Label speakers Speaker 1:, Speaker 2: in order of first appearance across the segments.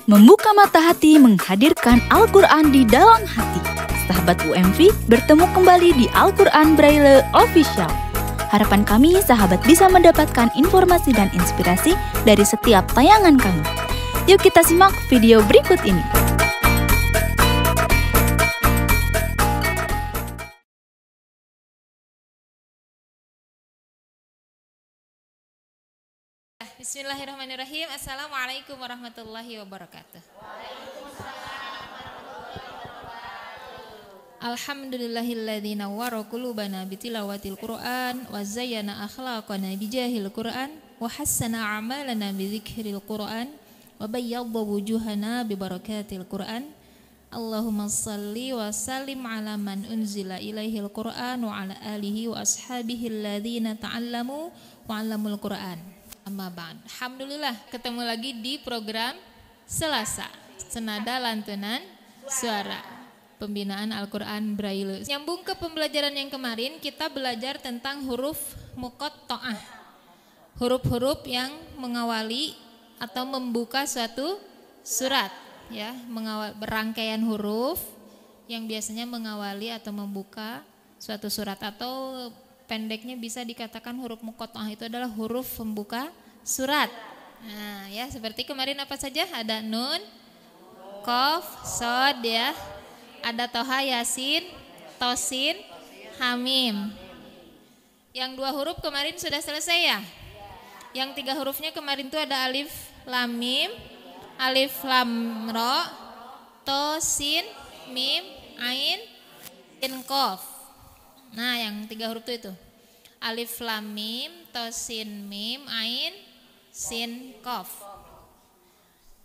Speaker 1: Membuka mata hati menghadirkan Al-Quran di dalam hati. Sahabat UMV bertemu kembali di Al-Quran Braille Official. Harapan kami sahabat bisa mendapatkan informasi dan inspirasi dari setiap tayangan kami. Yuk kita simak video berikut ini.
Speaker 2: Bismillahirrahmanirrahim. Assalamualaikum warahmatullahi wabarakatuh. Alhamdulillahilladzi nawwara qulubana bitilawatil Qur'an wa zayyana akhlaqana bijahil Qur'an wa hassana a'malana bidzikril Qur'an wa bayyadda wujuhana bibarakatil Qur'an. Allahumma shalli wa sallim ala man unzila ilaihil Qur'an wa ala alihi wa ashabihi alladzina ta'allamu wa 'allamul Qur'an. Amma ba'd. Alhamdulillah ketemu lagi di program Selasa Senada Lantunan Suara Pembinaan Al-Quran Braille. Nyambung ke pembelajaran yang kemarin, kita belajar tentang huruf muqatta'ah. Huruf-huruf yang mengawali atau membuka suatu surat, ya, berangkaian huruf yang biasanya mengawali atau membuka suatu surat, atau pendeknya bisa dikatakan huruf muqatta'ah itu adalah huruf pembuka surat. Nah, ya, seperti kemarin apa saja? Ada nun, qaf, shad, ya. Ada toha, yasin, tosin, hamim. Yang dua huruf kemarin sudah selesai, ya. Yang tiga hurufnya kemarin itu ada alif lam mim, alif lam ro, to, sin, mim, ain, sin, qaf. Nah, yang tiga huruf itu alif lam mim, to, sin, mim, ain, sin, qaf.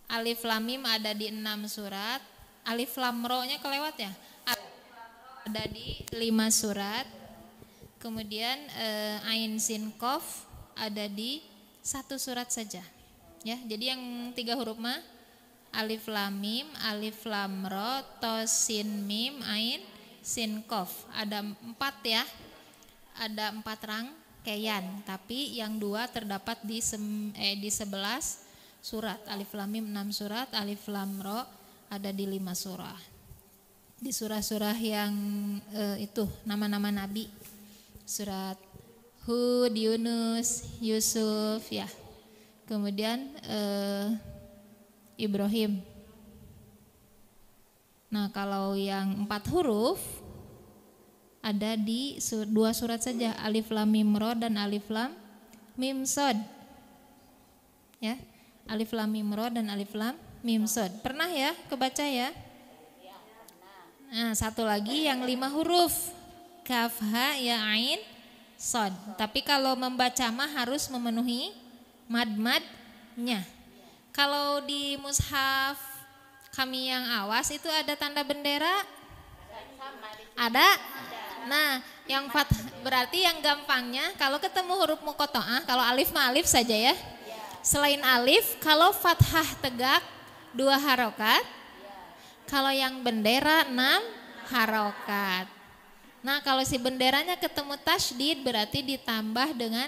Speaker 2: Alif lam mim ada di 6 surat. Alif lam ro-nya kelewat, ya. Ada di 5 surat. Kemudian ain, sin, qaf ada di 1 surat saja. Ya, jadi yang 3 huruf mah alif lam mim, alif lam ro, to, sin, mim, ain, sin, qaf. Ada 4, ya. Ada 4 rangkaian, tapi yang 2 terdapat di 11 surat. Alif lam mim 6 surat, alif lam ro ada di 5 surah. Di surah-surah yang itu nama-nama nabi. Surat Hud, Yunus, Yusuf, ya. Kemudian Ibrahim. Nah, kalau yang 4 huruf ada di 2 surat saja, alif lam mim ro dan alif lam mim shad. Ya. Alif lam mim ro dan alif lam mim shad. Pernah, ya, kebaca, ya? Nah, satu lagi yang 5 huruf, kaf, ha, ya, ain, shad. Tapi kalau membaca mah harus memenuhi mad-madnya. Kalau di mushaf kami yang awas itu ada tanda bendera? Ada? Nah, yang berarti yang gampangnya kalau ketemu huruf muqatta'ah, kalau alif mah alif saja, ya. Selain alif, kalau fathah tegak 2 harokat, kalau yang bendera 6 harokat. Nah, kalau si benderanya ketemu tasydid berarti ditambah dengan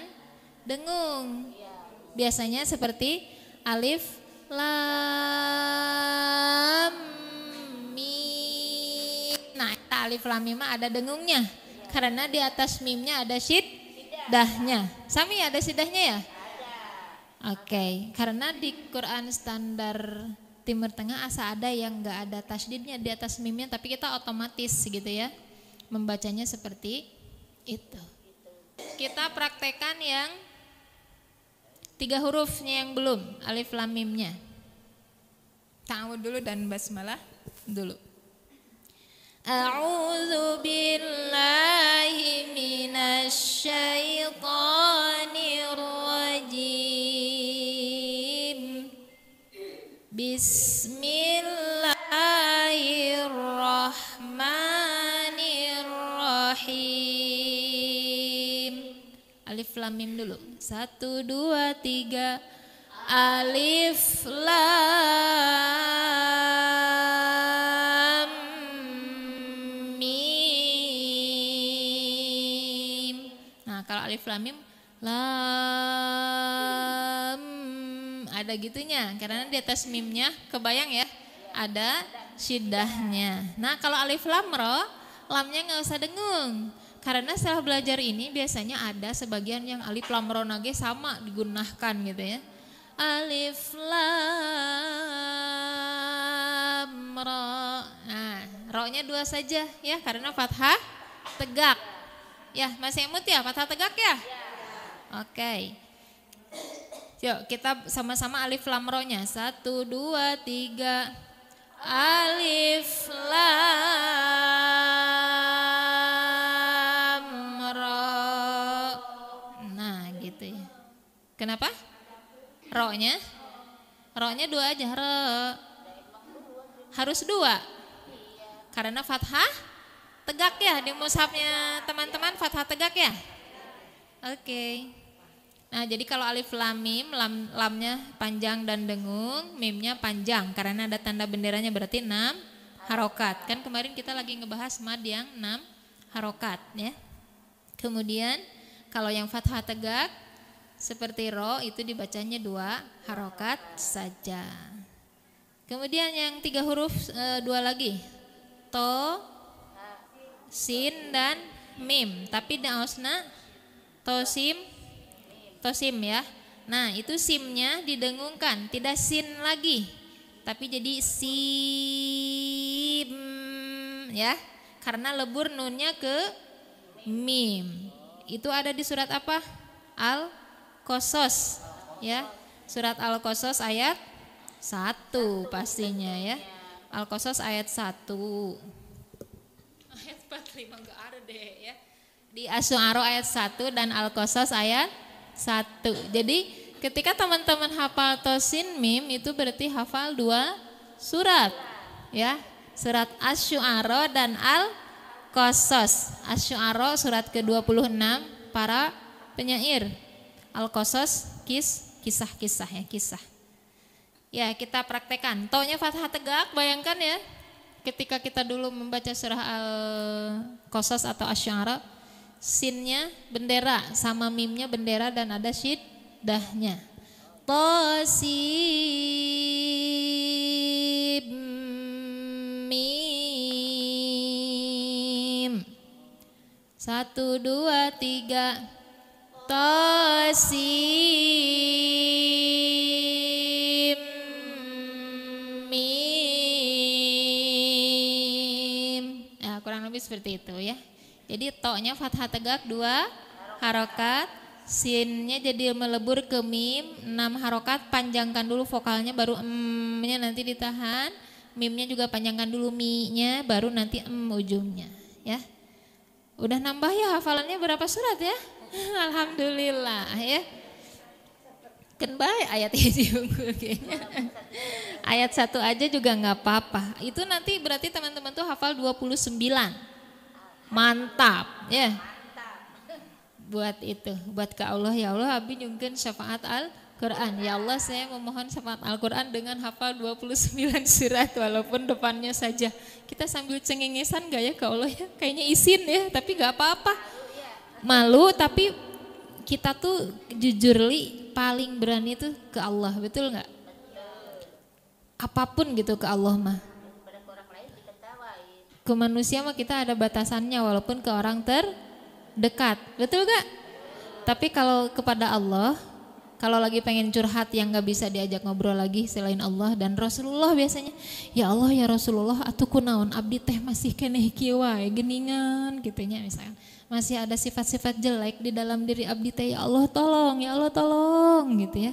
Speaker 2: dengung. Biasanya seperti alif lam mim. Nah, alif lam mim ada dengungnya karena di atas mimnya ada syiddahnya. Sami ada syiddahnya, ya? Oke, karena di Quran standar Timur Tengah asa ada yang enggak ada tasydidnya di atas mimnya, tapi kita otomatis gitu, ya, membacanya seperti itu. Kita praktekkan yang 3 hurufnya yang belum, alif lam mimnya. Ta'awud dulu dan basmalah dulu. A'udzu billahi minasy syaithanir rajim. Bismillahirrahmanirrahim. Alif lam mim dulu. 1 2 3. Alif lam mim. Nah, kalau alif lam mim lam ada gitunya. Karena di atas mimnya kebayang ya, ada syiddahnya. Nah kalau alif lam ro, lamnya nggak usah dengung. Karena setelah belajar ini biasanya ada sebagian yang alif lam ro nage sama digunakan gitu ya. Alif lam ro. Nah, ro-nya 2 saja ya karena fathah tegak. Ya, masih emut ya fathah tegak ya? Oke. Yuk kita sama-sama alif lam ro-nya. 1 2 3. Alif lam ro. Nah, gitu ya. Kenapa? Ro-nya 2 aja, ro. Harus 2. Karena fathah tegak ya di mushafnya teman-teman, fathah tegak ya. Oke. Nah, jadi kalau alif lam mim, lamnya panjang dan dengung, mimnya panjang karena ada tanda benderanya berarti 6 harokat. Kan kemarin kita lagi ngebahas mad yang 6 harokat ya. Kemudian kalau yang fathah tegak seperti ro itu dibacanya 2 harokat saja. Kemudian yang 3 huruf 2 lagi. To, sin dan mim. Tapi daosna tosim ya. Nah itu simnya didengungkan, tidak sin lagi. Tapi jadi sim ya. Karena lebur nunnya ke mim. Itu ada di surat apa? Al-Qasas ya. Surat Al-Qasas ayat 1 pastinya ya. Al-Qasas ayat 1. Ayat 45 enggak ada deh ya. Di Asy-Syu'ara ayat 1 dan Al-Qasas ayat 1. Jadi ketika teman-teman hafal tosin mim itu berarti hafal 2 surat ya. Surat Asy-Syu'ara dan Al-Qasas. Asy-Syu'ara surat ke-26 para penyair. Al-Qasas kisah-kisah ya, kisah. Ya kita praktekkan. To-nya fathah tegak, bayangkan ya. Ketika kita dulu membaca surah Al-Qasas atau Asy-Syu'ara, sinnya bendera sama mimnya bendera dan ada syiddahnya. Tosim mim. 1 2 3. Tosim mim. Nah, kurang lebih seperti itu ya. Jadi to-nya fathah tegak 2 harokat, sinnya jadi melebur ke mim 6 harokat, panjangkan dulu vokalnya baru nya nanti ditahan, mimnya juga panjangkan dulu mi-nya baru nanti ujungnya ya. Udah nambah ya hafalannya berapa surat ya? Alhamdulillah ya. Kan baik ayat ini kayaknya. Ayat 1 aja juga nggak apa-apa. Itu nanti berarti teman-teman tuh hafal 29. Mantap ya. Buat itu, buat ke Allah, ya Allah abi nyungkeun syafaat Al-Qur'an. Ya Allah saya memohon syafaat Al-Qur'an dengan hafal 29 surat walaupun depannya saja. Kita sambil cengengesan gak ya ke Allah ya? Kayaknya izin ya, tapi gak apa-apa. Malu tapi kita tuh jujur li paling berani tuh ke Allah, betul nggak? Apapun gitu ke Allah mah. Ke manusia mah kita ada batasannya walaupun ke orang terdekat, betul gak? Tapi kalau kepada Allah, kalau lagi pengen curhat yang gak bisa diajak ngobrol lagi selain Allah dan Rasulullah biasanya, ya Allah ya Rasulullah atuh kunaon abdi teh masih keneh kieu wae geuningan gitunya misalkan. Masih ada sifat-sifat jelek di dalam diri abdi teh, ya Allah tolong gitu ya.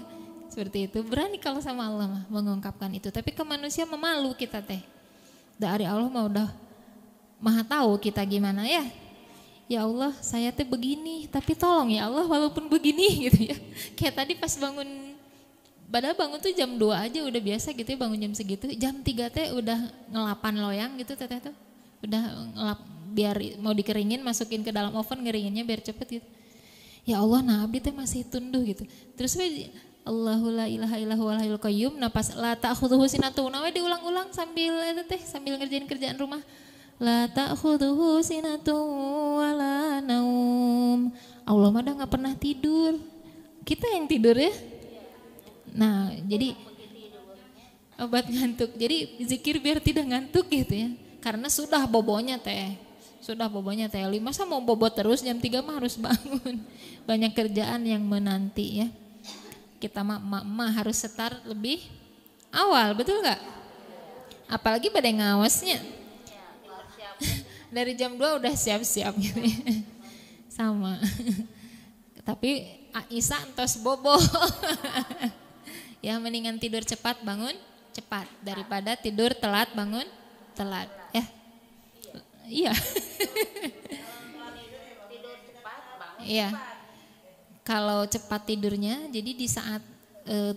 Speaker 2: Seperti itu, berani kalau sama Allah mah mengungkapkan itu. Tapi ke manusia memalu kita teh. Dari Allah mah udah Maha tahu kita gimana ya. Ya Allah saya teh begini, tapi tolong ya Allah walaupun begini gitu ya. Kayak tadi pas bangun, padahal bangun tuh jam 2 aja udah biasa gitu ya, bangun jam segitu. Jam 3 teh udah ngelapan loyang gitu teteh tuh. Udah ngelap biar mau dikeringin, masukin ke dalam oven ngeringinnya biar cepet gitu. Ya Allah nah abdi teh masih tunduh gitu. Terus Allahu la ilaha illahu wal hayyul qayyum, nah pas la ta'khudhuhu sinatun we diulang-ulang sambil sambil ngerjain kerjaan rumah. La ta'khudhuhu sinatun wala naum. Allah mah dah enggak pernah tidur. Kita yang tidur ya. Nah, jadi obat ngantuk. Jadi zikir biar tidak ngantuk gitu ya. Karena sudah bobonya teh. 5 masa mau bobo terus jam 3 mah harus bangun. Banyak kerjaan yang menanti ya. Kita mah harus start lebih awal, betul gak? Apalagi pada ngawasnya. Dari jam 2 udah siap-siap gitu ya. Sama. Tapi Isa entos bobo. Ya mendingan tidur cepat bangun cepat daripada tidur telat bangun telat ya. Iya. Iya. Kalau cepat tidurnya, jadi di saat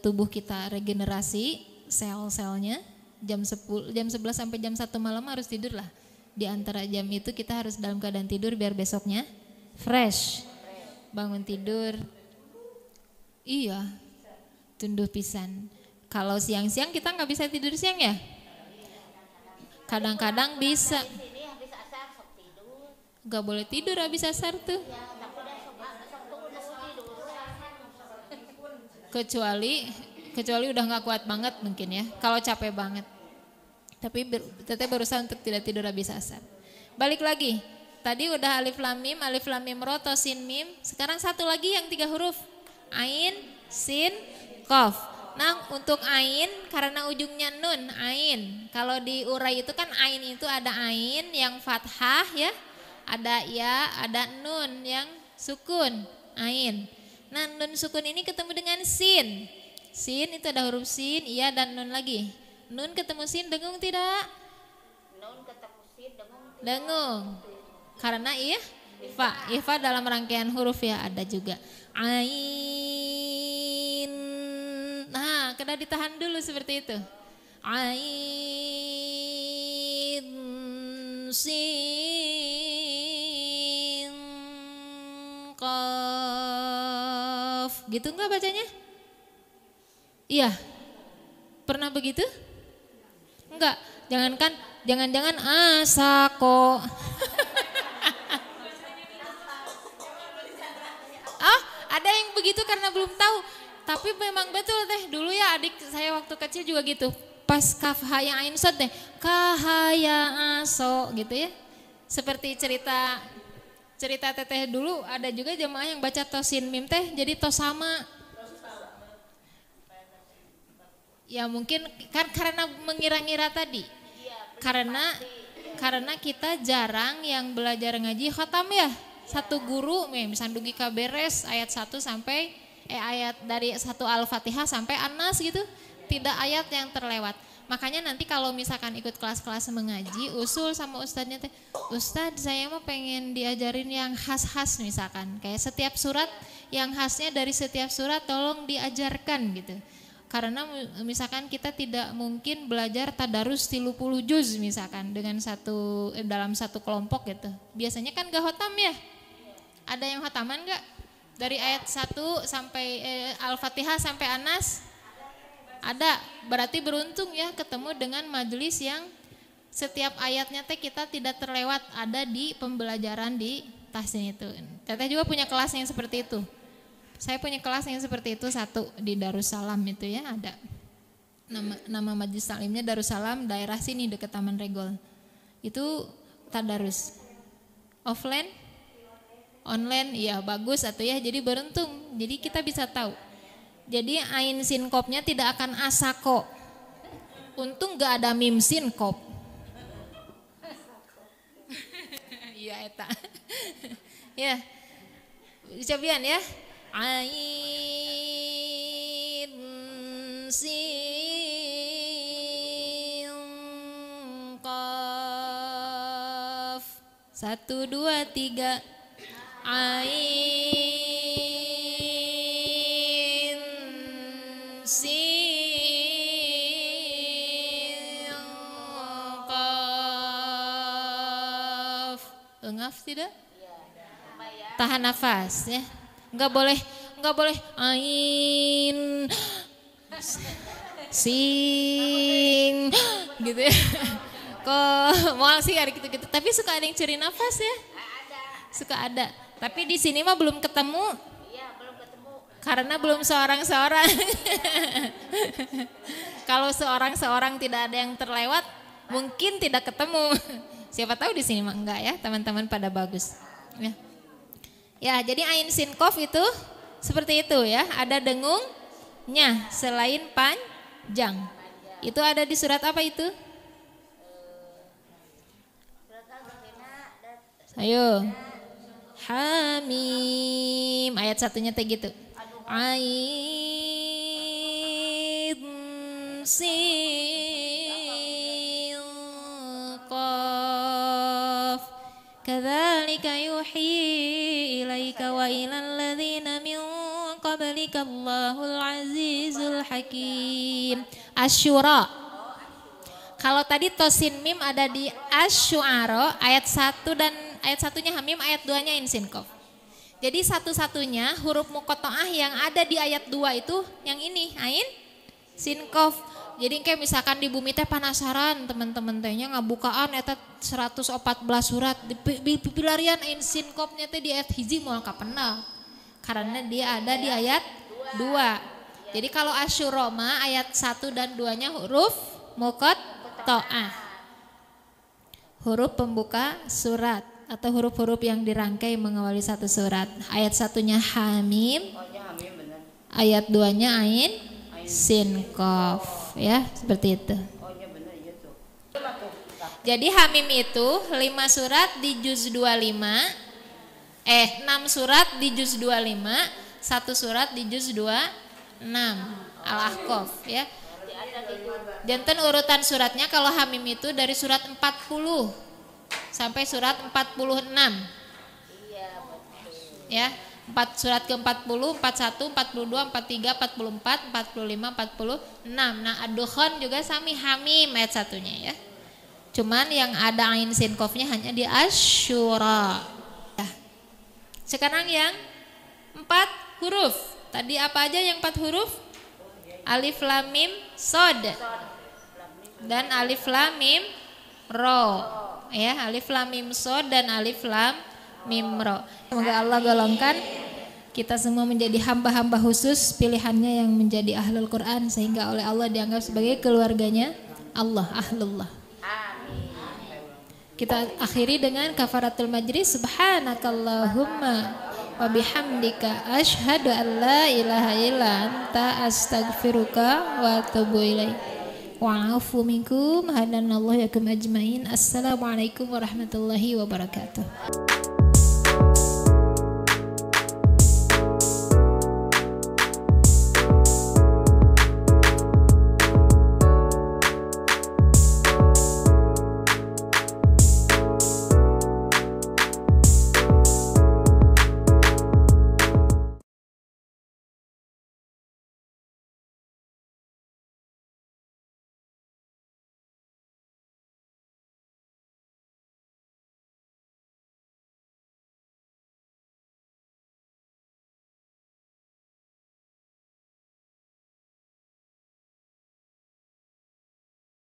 Speaker 2: tubuh kita regenerasi sel-selnya jam 11 sampai jam 1 malam harus tidur lah. Di antara jam itu kita harus dalam keadaan tidur biar besoknya fresh. Bangun tidur. Iya. Tunduh pisan. Kalau siang-siang kita nggak bisa tidur siang ya? Kadang-kadang bisa. Gak boleh tidur habis asar tuh. Kecuali udah nggak kuat banget mungkin ya. Kalau capek banget. Tapi tetap berusaha untuk tidak tidur habis asar. Balik lagi. Tadi udah alif lam mim ro to sin mim. Sekarang satu lagi yang 3 huruf. Ain, sin, qaf. Nah untuk ain karena ujungnya nun, ain. Kalau diurai itu kan ain itu ada ain yang fathah ya. Ada ya, ada nun yang sukun, ain. Nah nun sukun ini ketemu dengan sin. Sin itu ada huruf sin, iya dan nun lagi. Nun ketemu sin dengung tidak? Nun ketemu sin dengung. Karena ifa dalam rangkaian huruf ya ada juga. Ain. Nah, kena ditahan dulu seperti itu. Ain sin qaf. Gitu enggak bacanya? Iya. Pernah begitu? Enggak. Jangan-jangan asako. Oh, ada yang begitu karena belum tahu. Tapi memang betul teh, dulu ya adik saya waktu kecil juga gitu. Pas kaf haya ain sod teh, kahaya aso gitu ya. Seperti cerita teteh dulu ada juga jemaah yang baca tosin mim teh jadi tos sama. Ya mungkin kan karena mengira-ngira tadi. Karena kita jarang yang belajar ngaji khatam ya. Satu guru misalnya dugi kaberes ayat 1 sampai ayat dari 1 Al-Fatihah sampai An-Nas gitu. Tidak ayat yang terlewat. Makanya nanti kalau misalkan ikut kelas-kelas mengaji, usul sama ustadznya teh, Ustadz saya mau pengen diajarin yang khas-khas misalkan. Kayak setiap surat yang khasnya dari setiap surat tolong diajarkan gitu. Karena misalkan kita tidak mungkin belajar tadarus 30 juz misalkan dengan dalam satu kelompok gitu. Biasanya kan gak khotam ya? Ada yang khotaman gak? Dari ayat 1 sampai Al-Fatihah sampai Anas? Ada. Berarti beruntung ya ketemu dengan majelis yang setiap ayatnya teh kita tidak terlewat ada di pembelajaran di tahsin itu. Teteh juga punya kelas yang seperti itu. Saya punya kelas yang seperti itu satu di Darussalam itu ya ada. Nama majelis taklimnya Darussalam daerah sini dekat Taman Regol. Itu tadarus. Offline? Online ya bagus atau ya jadi beruntung. Jadi kita bisa tahu. Jadi ain sinkopnya tidak akan asako. Untung gak ada mim sinkop. Iya eta. Ya. Cobian ya. Ain sinkop. 1, 2, 3. Ain sin qaf. Engaf tidak? Tahan nafas ya. Enggak boleh ain sing gitu ya. Kok mau sih hari gitu-gitu. Tapi suka ada yang curi nafas ya. Suka ada. Tapi di sini mah belum ketemu. Iya, belum ketemu. Karena belum seorang-seorang. Kalau seorang-seorang tidak ada yang terlewat, mungkin tidak ketemu. Siapa tahu di sini mah enggak ya, teman-teman pada bagus. Ya. Ya, jadi ain sin qaf itu seperti itu ya, ada dengungnya selain panjang. Itu ada di surat apa itu? Ayo. Hamim, ayat satunya teh gitu. Ain sin qaf kadzalika yuhi ilaika wa ilal ladzina min qablika Allahul azizul hakim. Asyura. Kalau tadi tosin mim ada di Asy-Syu'ara ayat 1 dan ayat satunya hamim, ayat 2-nya ain sin qaf. Jadi satu-satunya huruf muqatta'ah yang ada di ayat 2 itu yang ini, ain sin qaf. Jadi kayak misalkan di bumi teh penasaran teman-teman tehnya ngabukaan eta 114 surat di pilarian ain sin qafnya teh di ayat hiji moal kapenal. Karena dia ada di ayat 2. Jadi kalau Asy-Syura mah ayat 1 dan 2-nya huruf muqatta'ah. Huruf pembuka surat atau huruf-huruf yang dirangkai mengawali satu surat. Ayat satunya hamim, ayat 2-nya ain sin qaf, ya seperti itu. Jadi hamim itu 5 surat di juz 25, 6 surat di juz 25, 1 surat di juz 26 Al-Ahqaf ya. Janten urutan suratnya kalau hamim itu dari surat 40 sampai surat 46. Ya, 4 surat ke-40, 41, 42, 43, 44, 45, 46. Nah, ad-dukhan juga sami hamim ayat satunya ya. Cuman yang ada ain sin qafnya hanya di Asy-Syura. Ya. Sekarang yang 4 huruf. Tadi apa aja yang 4 huruf? Alif lam mim shad. Dan alif lam mim ro. Ya, alif lam mim shad dan alif lam mim ro. Semoga Allah golongkan kita semua menjadi hamba-hamba khusus pilihannya yang menjadi ahlul Quran sehingga oleh Allah dianggap sebagai keluarganya Allah, ahlullah. Kita akhiri dengan kafaratul majlis. Subhanakallahumma wa bihamdika asyhadu an la ilaha illa anta astaghfiruka wa atubu ilaik. Wa'afu minkum hadanallahu yakum ajmain. Assalamualaikum warahmatullahi wabarakatuh.